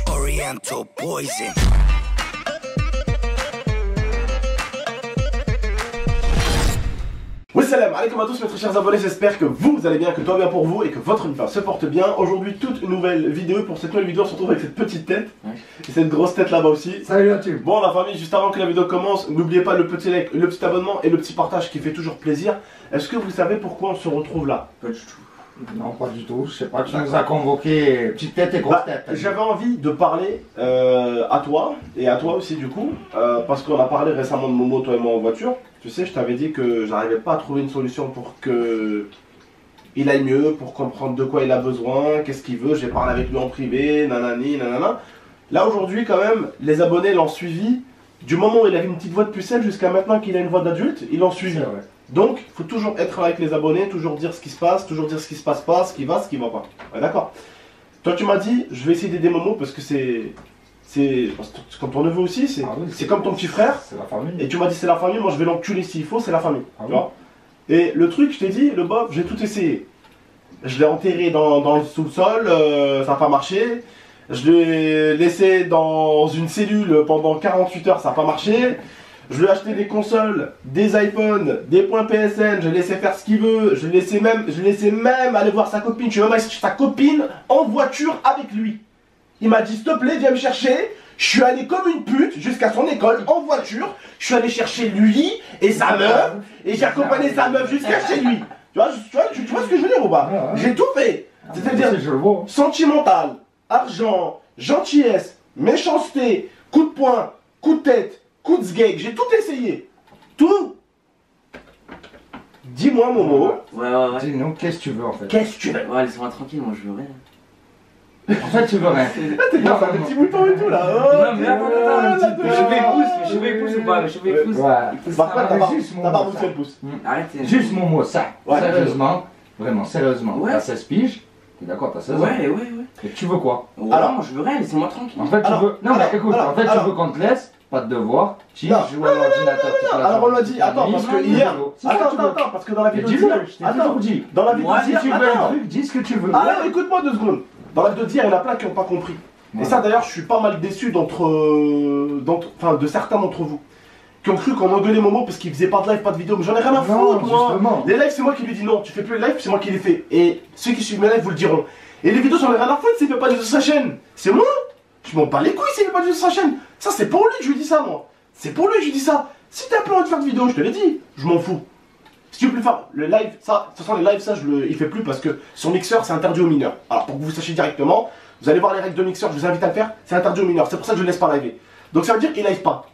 Oriental poison. Salam alaikum à tous mes très chers abonnés, j'espère que vous allez bien, que tout va bien pour vous et que votre vie se porte bien. Aujourd'hui toute une nouvelle vidéo, pour cette nouvelle vidéo on se retrouve avec cette petite tête et cette grosse tête là-bas aussi. Salut à tous. Bon la famille, juste avant que la vidéo commence, n'oubliez pas le petit like, le petit abonnement et le petit partage qui fait toujours plaisir. Est-ce que vous savez pourquoi on se retrouve là? Pas du tout. Non, pas du tout. Je sais pas, tu nous as convoqué petite tête et grosse tête. J'avais envie de parler à toi et à toi aussi du coup, parce qu'on a parlé récemment de Momo, toi et moi en voiture. Tu sais, je t'avais dit que j'arrivais pas à trouver une solution pour que il aille mieux, pour comprendre de quoi il a besoin, qu'est-ce qu'il veut. J'ai parlé avec lui en privé, nanani, nanana. Là aujourd'hui quand même, les abonnés l'ont suivi. Du moment où il avait une petite voix de pucelle jusqu'à maintenant qu'il a une voix d'adulte, ils l'ont suivi. Donc, il faut toujours être avec les abonnés, toujours dire ce qui se passe, toujours dire ce qui se passe pas, ce qui va pas. Ouais, d'accord. Toi, tu m'as dit, je vais essayer d'aider Momo parce que c'est comme ton neveu aussi, c'est comme ton petit frère. C'est la famille. Et tu m'as dit, c'est la famille, moi je vais l'enculer s'il faut, c'est la famille. Tu vois. Et le truc, je t'ai dit, le bof, j'ai tout essayé. Je l'ai enterré dans le sous-sol, ça n'a pas marché. Je l'ai laissé dans une cellule pendant 48 heures, ça n'a pas marché. Je lui ai acheté des consoles, des iPhones, des points PSN, je l'ai laissé faire ce qu'il veut, je l'ai laissé même aller voir sa copine, je vais même aller chercher sa copine en voiture avec lui. Il m'a dit s'il te plaît viens me chercher, je suis allé comme une pute jusqu'à son école en voiture, je suis allé chercher lui et sa meuf, et j'ai accompagné sa meuf jusqu'à chez lui. Tu vois ce que je veux dire ou pas? J'ai tout fait, c'est-à-dire sentimental, argent, gentillesse, méchanceté, coup de poing, coup de tête, coup de sgeg, j'ai tout essayé. Tout. Dis-moi Momo. Ouais. Dis-nous, qu'est-ce que tu veux en fait? Qu'est-ce que tu veux? Ouais, laisse-moi tranquille, moi je veux rien. En fait, tu veux rien. T'es grave avec un petit bouton et tout là. Non, mais attends, mais je vais pouce ou pas? Je vais pouce. Ouais. Par contre, t'as pas bossé le pouce. Arrête. Juste mon mot, ça. Ouais. Sérieusement, vraiment, sérieusement. Ouais. T'as 16 piges. T'es d'accord, t'as 16 ans. Ouais. Et tu veux quoi? Alors, moi je veux rien, laissez-moi tranquille. En fait, tu veux. Non, mais écoute, en fait, tu veux qu'on te laisse. Pas de devoir, tu joues à l'ordinateur. alors on l'a dit, attends, parce que hier. Attends, parce que dans la vidéo d'hier. Attends, dans la vidéo d'hier. Si tu veux un truc, dis ce que tu veux. Alors écoute-moi 2 secondes. Dans la vidéo d'hier, il y en a plein qui n'ont pas compris. Et ça d'ailleurs, je suis pas mal déçu de certains d'entre vous. Qui ont cru qu'on engueulait Momo parce qu'il faisait pas de live, pas de vidéo. Mais j'en ai rien à foutre, moi. Les lives, c'est moi qui lui dis non, tu fais plus les lives, c'est moi qui les fais. Et ceux qui suivent mes lives vous le diront. Et les vidéos, j'en ai rien à foutre s'il fait pas de sa chaîne. C'est moi. Je m'en bats les couilles s'il fait pas de sa chaîne. Ça, c'est pour lui que je lui dis ça, moi. C'est pour lui que je lui dis ça. Si t'as pas envie de faire de vidéo, je te l'ai dit. Je m'en fous. Si tu veux plus faire le live, ça, de toute façon, les lives, ça, il fait plus parce que sur Mixer, c'est interdit aux mineurs. Alors, pour que vous sachiez directement, vous allez voir les règles de Mixer, je vous invite à le faire, c'est interdit aux mineurs. C'est pour ça que je le laisse pas liver. Donc, ça veut dire qu'il live pas.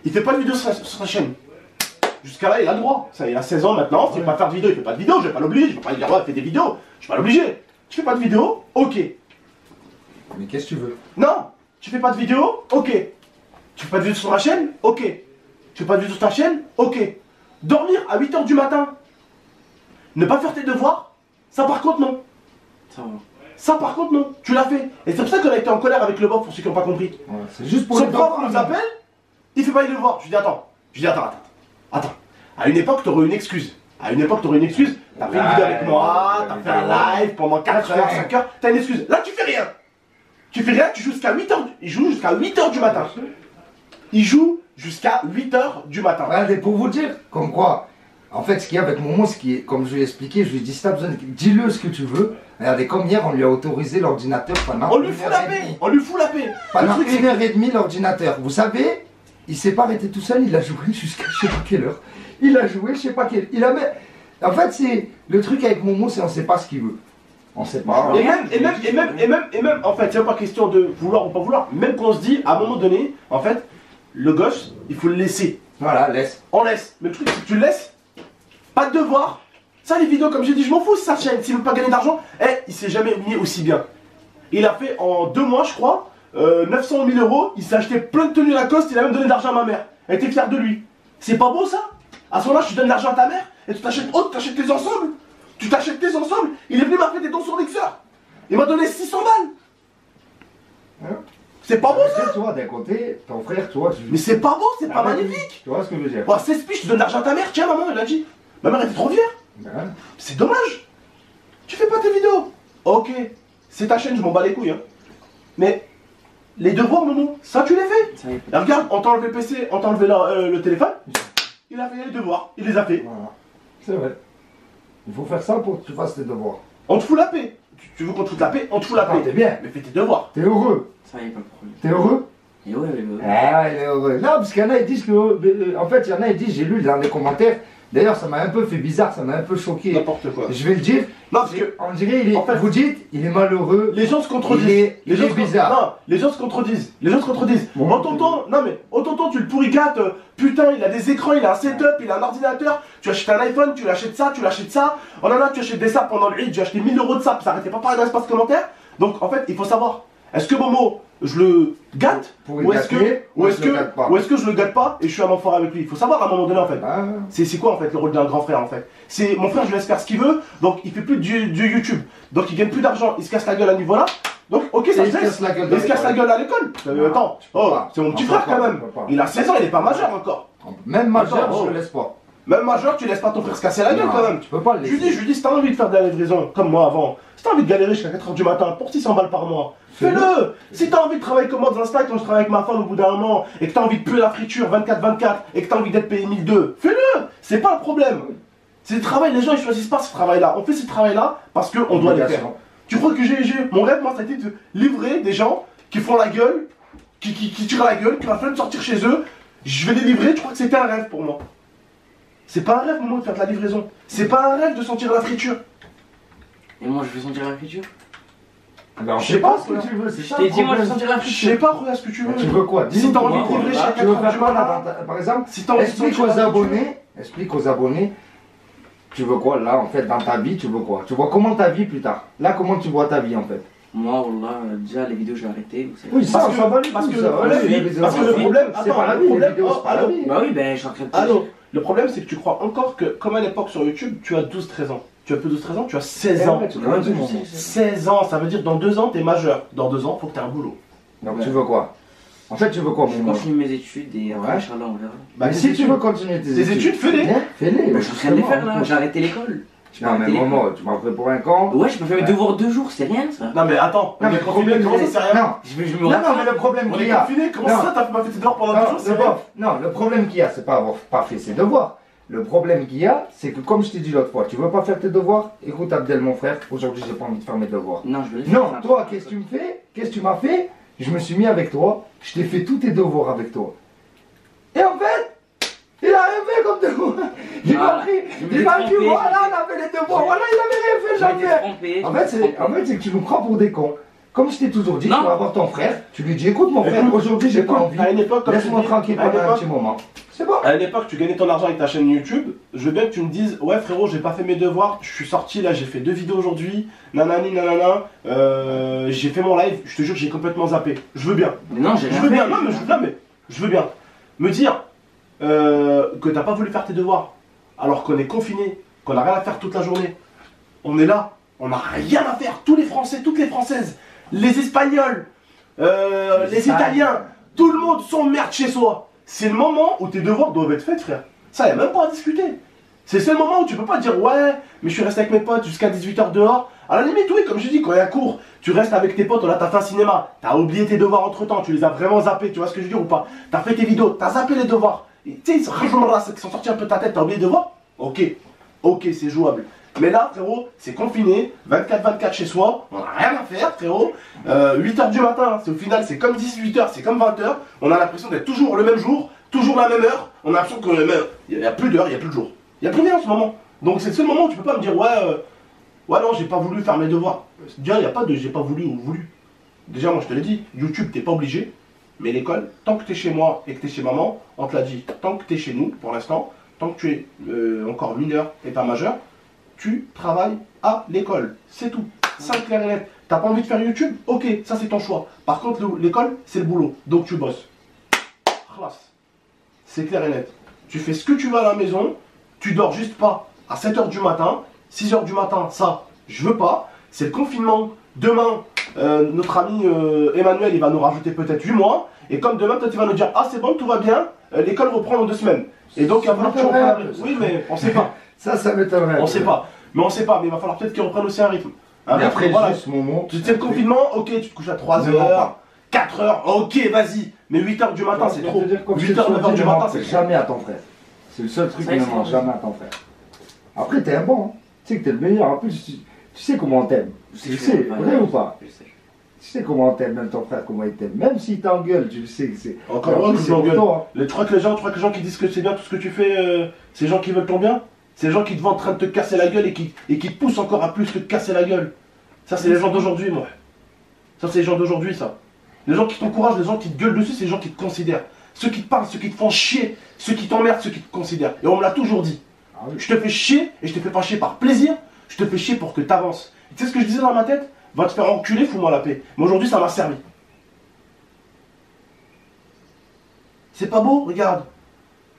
Il fait pas de vidéo sur sa chaîne. Jusqu'à là, il a le droit. Ça, il a 16 ans maintenant, s'il veut pas faire de vidéo, il fait pas de vidéo, je vais pas l'obliger. Je vais pas lui dire, ouais, fais des vidéos. Je vais pas l'obliger. Tu fais pas de vidéo, ok. Mais qu'est-ce que tu veux? Non, tu fais pas de vidéo, ok. Tu fais pas de vidéo sur ma chaîne, ok. Tu fais pas de vidéo sur ta chaîne, ok. Dormir à 8 h du matin, ne pas faire tes devoirs, ça par contre non. Ça par contre non, tu l'as fait. Et c'est pour ça qu'on a été en colère avec le bof pour ceux qui n'ont pas compris. Ouais, c'est juste pour son prof nous appelle, il fait pas les devoirs. Je lui dis attends. Attends. À une époque, t'aurais une excuse. T'as fait une vidéo avec moi, t'as fait un live pendant 4 h, 5 h, t'as une excuse. Là tu fais rien. Tu joues jusqu'à 8 h. Il joue jusqu'à 8 h du matin. Il joue jusqu'à 8 h du matin. Ouais, pour vous dire, comme quoi, en fait, ce qu'il y a avec Momo, comme je lui ai expliqué, je lui ai dit, si t'as besoin dis-le ce que tu veux. Regardez, comme hier, on lui a autorisé l'ordinateur pendant on lui fout la paix. Pendant 1h30 l'ordinateur. Vous savez, il s'est pas arrêté tout seul, il a joué jusqu'à je sais pas quelle heure. En fait, c'est le truc avec Momo, c'est on sait pas ce qu'il veut. On sait pas. Et même, en fait, c'est pas question de vouloir ou pas vouloir. Même qu'on se dit, à un moment donné, en fait, le gosse, il faut le laisser. Voilà, laisse. On laisse. Mais le truc, c'est que tu le laisses. Pas de devoir. Ça, les vidéos, comme j'ai dit, je m'en fous, sa chaîne. S'il veut pas gagner d'argent, il s'est jamais mis aussi bien. Il a fait en 2 mois, je crois, 900 000 €. Il s'est acheté plein de tenues Lacoste. Il a même donné de l'argent à ma mère. Elle était fière de lui. C'est pas beau, ça? À son âge, tu donnes de l'argent à ta mère et tu t'achètes tes ensembles. Tu t'achètes tes ensembles. Il est venu m'appeler des dons sur Mixer. Il m'a donné 600 balles. Hein? C'est pas beau ça? Toi, d'un côté, ton frère, toi, tu... Mais c'est pas beau, c'est pas magnifique. Tu vois ce que je veux dire? Bon, 16 piges, tu donnes de l'argent à ta mère. Tiens, maman, elle a dit. Ma mère était trop fière. C'est dommage. Tu fais pas tes vidéos. Ok, c'est ta chaîne, je m'en bats les couilles. Hein. Mais Les devoirs, Momo, ça tu les fais. Ça y est. Et regarde, on t'a enlevé le PC, on t'a enlevé le téléphone. Il a fait les devoirs, il les a fait. Voilà. C'est vrai. Il faut faire ça pour que tu fasses tes devoirs. On te fout la paix. Tu veux qu'on te foute la paix, on te fout la Ah, paix. t'es bien. Mais fais tes devoirs. T'es heureux. Ça y est, pas de problème. T'es heureux? Et ouais, ouais. Ah ouais, il est heureux. Non, parce qu'il y en a, ils disent que. En fait, il y en a, ils disent, j'ai lu dans les commentaires. D'ailleurs, ça m'a un peu fait bizarre, ça m'a un peu choqué. N'importe quoi. Je vais le dire. Non, parce que On dirait, il est. En fait, vous dites, il est malheureux. les gens se contredisent. Il est bizarre. Non, les gens se contredisent. Les gens se contredisent. Bon, Oh tonton, non mais, oh tonton, tu le pourricates. Putain, il a des écrans, il a un setup, il a un ordinateur. Tu achètes un iPhone, tu l'achètes ça, tu l'achètes ça. Oh là là, tu achètes des sapes pendant le Eid, j'ai acheté 1000 € de sapes, ça arrêtait pas parler dans l'espace commentaire. Donc en fait, il faut savoir, est-ce que Momo, je le gâte Pour ou est-ce que, gâter, ou est-ce je le gâte pas. que, ou est-ce que je le gâte pas et je suis un enfant avec lui? Il faut savoir à un moment donné en fait. Ah, C'est quoi en fait le rôle d'un grand frère en fait? C'est mon frère, je laisse faire ce qu'il veut, donc il fait plus du YouTube, donc il gagne plus d'argent, il se casse la gueule à niveau là. Donc ok, ça il se se laisse. casse la gueule Il se casse la gueule à l'école. Non, Attends, tu peux oh, pas. c'est mon petit On peut frère pas, quand on même. peut pas. Il a 16 ans, il est pas majeur encore. Même majeur, Attends, oh. je le laisse pas. Même majeur, tu laisses pas ton frère se casser la gueule Non, quand même. Tu peux pas le Je laisser. lui dis, si t'as envie de faire de la livraison, comme moi avant, si t'as envie de galérer jusqu'à 4h du matin pour 600 balles par mois, fais-le. Si t'as envie de travailler comme moi dans un stack, quand je travaille avec ma femme au bout d'un moment, et que t'as envie de puer la friture 24-24, et que t'as envie d'être payé 1002, fais-le. C'est pas un problème. C'est le travail, les gens ils choisissent pas ce travail-là. On fait ce travail-là parce qu'on doit les faire. Tu crois que mon rêve, moi, ça a été de livrer des gens qui font la gueule, qui tirent la gueule, qui ont la flemme de sortir chez eux. Je vais les livrer, tu crois que c'était un rêve pour moi. C'est pas un rêve, moi, de faire de la livraison. C'est pas un rêve de sentir la friture. Et moi, je vais sentir la friture. Ben, Je sais pas ce que tu veux, c'est Je ça t'ai le dit, moi, je vais problème. sentir la Je friture. sais pas, regarde ce que tu veux. Tu veux quoi? Si Dis-nous t'as toi, envie de livrer voilà. jusqu'à Tu veux 4h faire du quoi là matin, par exemple? si t'as envie de Explique sentir aux la friture. abonnés, explique aux abonnés, tu veux quoi là en fait dans ta vie, tu veux quoi? Tu vois comment ta vie plus tard? Là, comment tu vois ta vie en fait? Moi, Wallah, déjà, les vidéos, j'ai arrêté. Vous savez. Oui, ça, Parce on que- s'en bat les parce couilles, que ça, le voilà, problème- les vidéos, parce que le c'est problème, c'est attends, pas la le vie, les problème- vidéos, c'est pas la allô. vie. Bah oui, ben, je suis en train de te Allô, dire. le problème c'est que tu crois encore que, comme à l'époque sur YouTube, tu as 12-13 ans. Tu as plus 12-13 ans, tu as 16 ans. Ouais, tu Ouais, vois, je tout le monde. sais. 16 ans, ça veut dire dans 2 ans, t'es majeur. Dans 2 ans, faut que t'aies un boulot. Donc tu veux quoi? En fait, tu veux quoi, Je mon continue mes études et après, Ouais. Inch'Allah, on verra. Bah, Mais les si tu études- veux continuer tes Les études, fais-les. Bien, fais-les. Bah, je suis en train de les faire là, justement. j'ai arrêté l'école. J'ai Non, mais arrêté l'école. Momo, tu m'as pris pour un con. Ouais, je peux faire mes Ouais. devoirs 2 jours, c'est rien ça. Non mais attends, on Non, est mais le confiné, problème, comment ça c'est- c'est rien? non, Je me non, rattrape. mais le problème On qu'il est y a. confiné, comment Non. ça t'as pas fait tes devoirs pendant 2 Non, jours, c'est rien? non, le problème qu'il y a, c'est pas avoir pas fait ses devoirs. Le problème qu'il y a, c'est que comme je t'ai dit l'autre fois, tu veux pas faire tes devoirs? Écoute Abdel, mon frère, aujourd'hui j'ai pas envie de faire mes devoirs. Non, je vais les faire. Non, toi, qu'est-ce que tu me fais? Qu'est-ce que tu m'as fait? Je me suis mis avec toi, je t'ai fait tous tes devoirs avec toi. Et en fait, il a rien fait comme devoir. Il m'a Voilà. pris, Je me il l'ai m'a trompé, dit, voilà, on a fait les devoirs, je- voilà, il avait rien fait, Je m'étais jamais. trompé. En fait, c'est que tu nous prends pour des cons. Comme je t'ai toujours dit, Non. tu vas voir ton frère, tu lui dis, écoute mon frère, Écoute, aujourd'hui j'ai pas envie, À une époque, comme tu laisse-moi dis, tranquille à une pendant un époque- petit moment. C'est bon. À une époque, tu gagnais ton argent avec ta chaîne YouTube. Je veux bien que tu me dises, ouais frérot, j'ai pas fait mes devoirs, je suis sorti là, j'ai fait 2 vidéos aujourd'hui, nanani nanana, j'ai fait mon live, je te jure, j'ai complètement zappé. Je veux bien. Mais non, j'ai Je rien veux fait. bien, non mais je veux bien. Me dire que t'as pas voulu faire tes devoirs, alors qu'on est confiné, qu'on a rien à faire toute la journée. On est là, on n'a rien à faire. Tous les Français, toutes les Françaises, les Espagnols, les Italiens, tout le monde s'emmerde chez soi. C'est le moment où tes devoirs doivent être faits, frère. Ça, y a même pas à discuter. C'est le seul moment où tu peux pas dire ouais, mais je suis resté avec mes potes jusqu'à 18h dehors. À la limite, oui, comme je dis, quand il y a cours, tu restes avec tes potes, là t'as fait un cinéma, t'as oublié tes devoirs entre temps, tu les as vraiment zappés, tu vois ce que je veux dire ou pas? T'as fait tes vidéos, t'as zappé les devoirs. Tu sais, ils sont sortis un peu de ta tête, t'as oublié les devoirs? Ok, c'est jouable. Mais là, frérot, c'est confiné, 24-24 chez soi, on n'a rien à faire, frérot. 8h du matin, au final, c'est comme 18h, c'est comme 20h. On a l'impression d'être toujours le même jour, toujours la même heure. On a l'impression qu'il n'y a plus d'heure, il n'y a plus de jour. Il n'y a plus rien en ce moment. Donc c'est le seul moment où tu peux pas me dire, ouais non, j'ai pas voulu faire mes devoirs. Déjà, il n'y a pas de j'ai pas voulu ou voulu. Déjà, moi, je te l'ai dit, YouTube, t'es pas obligé. Mais l'école, tant que t'es chez moi et que t'es chez maman, on te l'a dit, tant que t'es chez nous, pour l'instant, tant que tu es encore mineur et pas majeur, tu travailles à l'école. C'est tout. Simple, clair et net. T'as pas envie de faire YouTube? Ok, ça c'est ton choix. Par contre, l'école, c'est le boulot. Donc tu bosses. Khalas. C'est clair et net. Tu fais ce que tu veux à la maison. Tu dors juste pas à 7h du matin. 6h du matin, ça, je veux pas. C'est le confinement. Demain, notre ami Emmanuel, il va nous rajouter peut-être 8 mois. Et comme demain, peut-être il va nous dire, ah c'est bon, tout va bien. L'école reprend dans 2 semaines. Et donc, il va falloir que tu reprennes. Oui, mais on sait pas. Ça m'étonnerait. On sait pas. Mais on sait pas. Mais il va falloir peut-être qu'ils reprennent aussi un rythme. Un Mais rythme, après, voilà. juste moment. Tu sais, le confinement, ok, tu te couches à 3 Ne mens heures. pas. 4 heures, ok, vas-y. Mais 8 heures du matin, c'est trop. 8 heures, 9 heures du matin, c'est jamais à ton frère. C'est le seul truc Ça, qui ne c'est ment vrai. jamais à ton frère. Après, t'es un bon. Hein. Tu sais que t'es le meilleur. En plus, tu sais comment on t'aime. Tu sais, vrai ou pas? Je sais. Tu sais comment on t'aime, même ton frère, comment il t'aime. Même s'il t'engueule, tu le sais que c'est. Encore En heureux plus, que c'est je l'engueule. pour toi, hein. Tu crois que les gens qui disent que c'est bien tout ce que tu fais, c'est les gens qui veulent ton bien? C'est les gens qui te voient en train de te casser la gueule et qui te poussent encore à plus que te casser la gueule. Ça, c'est les gens d'aujourd'hui, moi. Ça, c'est les gens d'aujourd'hui, ça. Les gens qui t'encouragent, les gens qui te gueulent dessus, c'est les gens qui te considèrent. Ceux qui te parlent, ceux qui te font chier, ceux qui t'emmerdent, ceux qui te considèrent. Et on me l'a toujours dit. Ah oui. Je te fais chier et je te fais pas chier par plaisir, je te fais chier pour que t'avances. Et tu sais ce que je disais dans ma tête? Va te faire enculer, fous-moi la paix. Mais aujourd'hui, ça m'a servi. C'est pas beau? Regarde.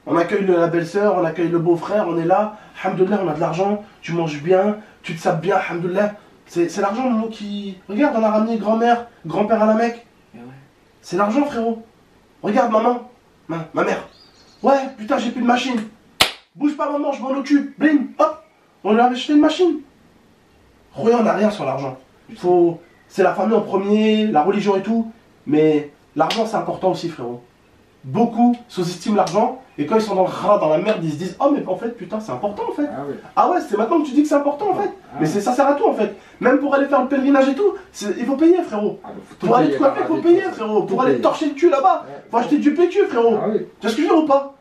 On accueille la belle-sœur, on accueille le beau-frère, on est là. Alhamdoulilah, on a de l'argent, tu manges bien, tu te sapes bien, alhamdoulilah. C'est l'argent, nous, qui... Regarde, on a ramené grand-mère, grand-père à la Mecque. Mais ouais. C'est l'argent, frérot. Regarde, maman. Ma mère. Ouais, putain, j'ai plus de machine. Bouge pas, maman, je m'en occupe. Bling, hop. On lui a acheté une machine. Regarde, on n'a rien sur l'argent. C'est la famille en premier, la religion et tout. Mais l'argent, c'est important aussi, frérot. Beaucoup sous-estiment l'argent. Et quand ils sont dans le rat, dans la merde, ils se disent: oh, mais en fait, putain, c'est important, en fait. Ah oui. Ah ouais, c'est maintenant que tu dis que c'est important, en fait. Mais ça sert à tout, en fait. Même pour aller faire le pèlerinage et tout, il faut payer, frérot. Ah, mais faut tout Pour aller payer, te coiffer, là, faut avec payer, toi. frérot. Tout Pour aller payer. torcher le cul là-bas, Ouais. faut acheter du PQ, frérot. Ah oui. Tu vois ce que je veux dire ou pas?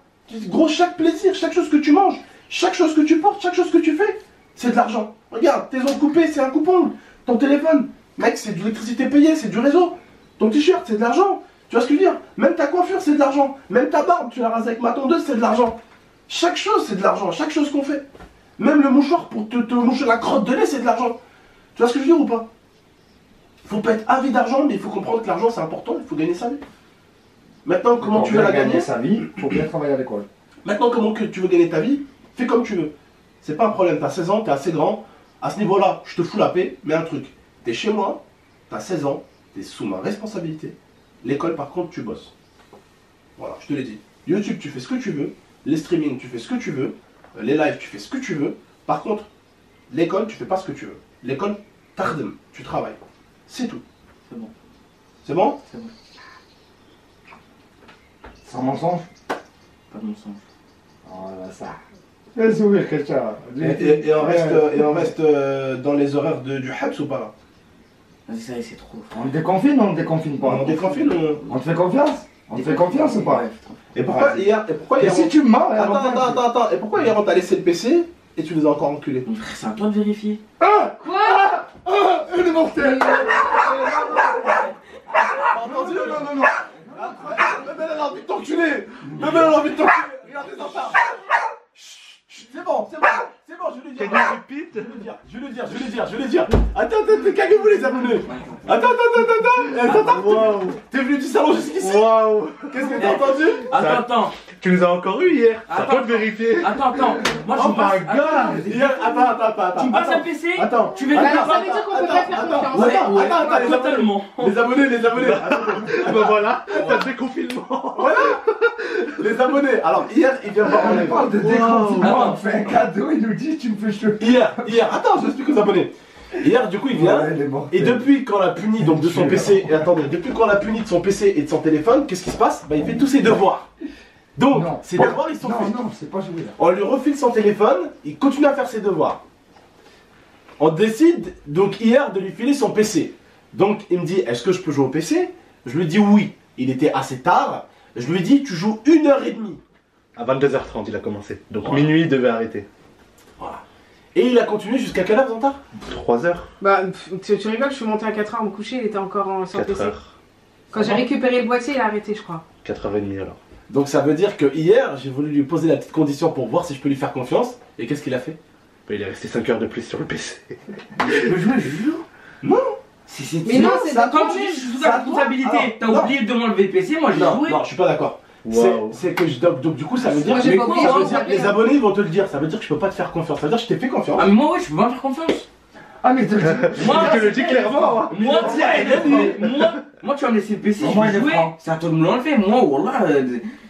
Gros, chaque plaisir, chaque chose que tu manges, chaque chose que tu portes, chaque chose que tu fais, c'est de l'argent. Regarde, tes ongles coupés, c'est un coupon. Ton téléphone, mec, c'est de l'électricité payée, c'est du réseau. Ton t-shirt, c'est de l'argent. Tu vois ce que je veux dire? Même ta coiffure, c'est de l'argent. Même ta barbe, tu la rases avec ma tondeuse, c'est de l'argent. Chaque chose, c'est de l'argent. Chaque chose qu'on fait. Même le mouchoir pour te moucher la crotte de lait, c'est de l'argent. Tu vois ce que je veux dire ou pas? Faut pas être avide d'argent, mais il faut comprendre que l'argent, c'est important. Il faut gagner sa vie. Maintenant, comment Pour tu veux la bien gagner? sa vie, faut bien travailler à l'école. Maintenant, comment que tu veux gagner ta vie? Fais comme tu veux. C'est pas un problème. T'as 16 ans, t'es assez grand. À ce niveau-là, je te fous la paix. Mais un truc, t'es chez moi, t'as 16 ans, t'es sous ma responsabilité. L'école, par contre, tu bosses. Voilà, je te l'ai dit. YouTube, tu fais ce que tu veux. Les streamings, tu fais ce que tu veux. Les lives, tu fais ce que tu veux. Par contre, l'école, tu fais pas ce que tu veux. L'école, tardem, tu travailles. C'est tout. C'est bon. C'est bon? C'est bon. Sans mensonge. Pas de mensonge. Oh là, ça. Fais sourire, Christian. Et on reste dans les horaires du Habs ou pas là? Vas-y, ça y est, c'est trop. On le déconfine ou on le déconfine pas? On déconfine On te fait confiance? On te fait confiance ou pas? Ouais, Et pourquoi hier, Et si tu me mens, Attends. Et pourquoi hier on t'a laissé le PC et tu les as encore enculés? Mon frère, c'est à toi de vérifier. Ah! Quoi? Ah! Elle est mortelle! T'as entendu? Non. Même elle a envie de t'enculer. Même elle a envie de t'enculer. Regarde les enfants. C'est bon, je vais lui dire. Je vais lui dire. Attends, caguez-vous les abonnés. Attends. T'es venu du salon jusqu'ici? Waouh! Qu'est-ce que t'as entendu? Attends. Tu nous as encore eu hier! C'est à Attends. toi de vérifier! Attends. Moi, je Oh me passe. my god! Hier, attends. Tu me passes un PC? Attends. Tu vérifies Alors, ça pas? veut dire qu'on peut pas faire confiance. Attends, Totalement. les abonnés. Ah bah voilà, t'as le déconfinement! Les abonnés. Alors, hier, il vient voir mon On live. parle de Wow. déconfinement, on fait un cadeau, il nous dit tu me fais chier. Hier, attends, je explique aux abonnés. Hier, du coup, il vient. Ouais, elle est mortelle. Et depuis qu'on l'a puni donc de son PC, et attendez, depuis qu'on l'a puni de son PC et de son téléphone, qu'est-ce qui se passe? Bah, il fait tous ses devoirs. Donc, Non. ses devoirs, ils sont Non, faits. non, c'est pas joué là. On lui refile son téléphone, il continue à faire ses devoirs. On décide donc hier de lui filer son PC. Donc, il me dit, est-ce que je peux jouer au PC? Je lui dis oui. Il était assez tard. Je lui dis, tu joues 1h30. À 22h30 il a commencé. Donc Voilà. minuit il devait arrêter. Voilà. Et il a continué jusqu'à quelle heure, Zantard? 3h, Bah, tu rigoles, je suis montée à 4h me coucher, il était encore sans 4h, PC. Quand j'ai récupéré le boîtier, il a arrêté, je crois. 4h30 alors. Donc ça veut dire que hier, j'ai voulu lui poser la petite condition pour voir si je peux lui faire confiance. Et qu'est-ce qu'il a fait? Bah, il est resté 5 heures de plus sur le PC. Je jouer le jeu? Non. Mais non, c'est ça d'accord. Quand tu dis je suis sous Ça ta doit- responsabilité, alors, t'as non. oublié de m'enlever le PC, moi j'ai Non, joué. non, je suis pas d'accord. Waouh. C'est que donc du coup ça veut dire, Moi, j'ai mais pas quoi, oublié, ça veut j'ai dire oublié. les abonnés ils vont te le dire, ça veut dire que je peux pas te faire confiance, ça veut dire que je t'ai fait confiance. Ah mais moi ouais, je peux pas me faire confiance. Ah, mais te le dis. Moi, Il te le dit clairement! moi tu vas me laisser le PC, Au je moins, vais il est jouer. franc. C'est à toi de me l'enlever. Moi, wallah,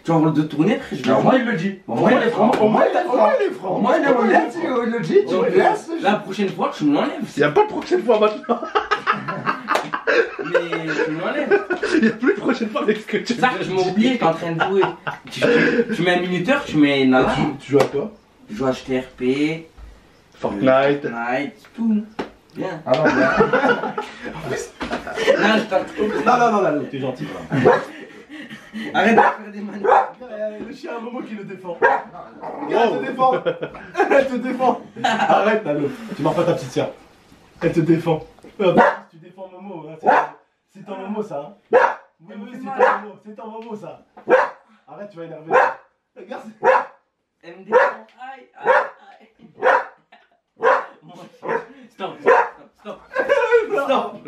tu vas avoir de tourner, je vais Au jouer. moins, il le dit. Au moins, il est franc. Au moins il est franc. Au moins, il est honnête, il le dit, tu le laisses. La prochaine fois, tu me l'enlèves. Il n'y a pas de prochaine fois maintenant! Mais tu m'enlèves. Il y a plus de prochaine fois avec ce que tu Ça, je m'ai oublié, t'es en train de jouer. Tu mets un minuteur, tu mets Nala. Tu joues à quoi? Je joue à HTRP, Fortnite. Fortnite, tout. Bien. Ah non, mais... Non, je t'en trouve. Non, t'es gentil. Arrête de faire des manœuvres. Le chien a un Momo qui le défend. Elle te défend. Elle te défend. Arrête, Nalo. Tu mords pas ta petite sœur. Elle te défend. Tu défends Momo. Hein. C'est ton Momo, ça. Hein. Oui, c'est ton Momo. C'est ton Momo, ça. Arrête, tu vas énerver. Regarde. Elle me défend. Aïe, aïe, aïe. Stop.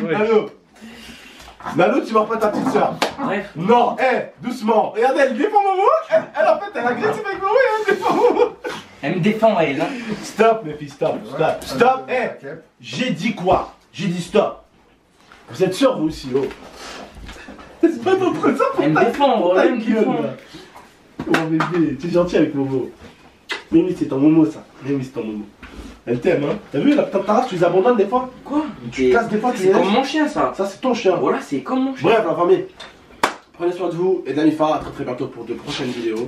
Nalo. Nalo, tu mords pas ta petite sœur. Bref. Non, doucement. Regardez, elle défend Momo. Elle en fait, elle agresse avec Momo et elle défend Momo. Elle me défend, elle. Hein. Stop, mes filles, stop. J'ai dit quoi? J'ai dit stop. Vous êtes sûrs, vous aussi, oh? C'est pas ton truc, ça pour Elle me défend, elle me défend. Oh bébé, tu es gentil avec Momo. Mimi, c'est ton Momo, ça. Mimi, c'est ton Momo. Elle t'aime, hein? T'as vu, la petite race, tu les abandonnes des fois? Quoi? Tu casses des fois, tu les C'est comme laisses. mon chien, ça. Ça, c'est ton chien. Voilà, c'est comme mon chien. Bref, la famille, prenez soin de vous et de la Mifa. À très très bientôt pour de prochaines vidéos.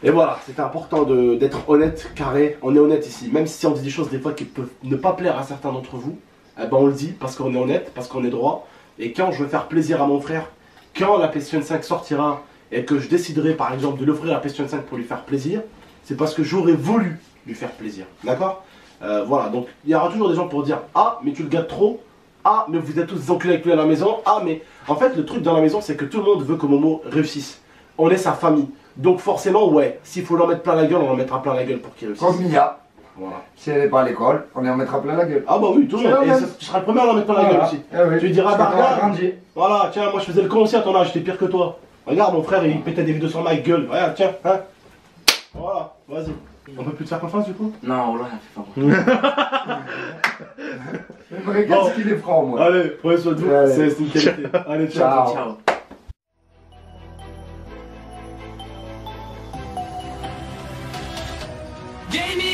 Et voilà, c'était important d'être honnête, carré. On est honnête ici, même si on dit des choses des fois qui peuvent ne pas plaire à certains d'entre vous. Eh ben on le dit parce qu'on est honnête, parce qu'on est droit. Et quand je veux faire plaisir à mon frère, quand la PlayStation 5 sortira et que je déciderai par exemple de l'offrir la PlayStation 5 pour lui faire plaisir, c'est parce que j'aurais voulu lui faire plaisir. D'accord? Voilà, donc il y aura toujours des gens pour dire ah mais tu le gâtes trop, ah mais vous êtes tous des enculés avec lui à la maison, ah mais en fait le truc dans la maison c'est que tout le monde veut que Momo réussisse. On est sa famille, donc forcément ouais, s'il faut l'en mettre plein la gueule, on en mettra plein la gueule pour qu'il réussisse. Comme Mia. Voilà. Si elle n'est pas à l'école, on en mettra plein la gueule. Ah bah oui, tout le monde, et tu seras le premier à l'en mettre plein la gueule aussi. Tu lui diras bah regarde, voilà, tiens moi je faisais le con aussi à ton âge, j'étais pire que toi. Regarde mon frère il pétait des vidéos sur ma gueule, regarde tiens, hein. Voilà, vas-y. On peut plus te faire confiance du coup? Non, là, fais pas. Regarde ce qu'il est franc, moi. Allez, prenez soin de vous, Allez. c'est une qualité. Allez, ciao. Ciao. Ciao. Gaming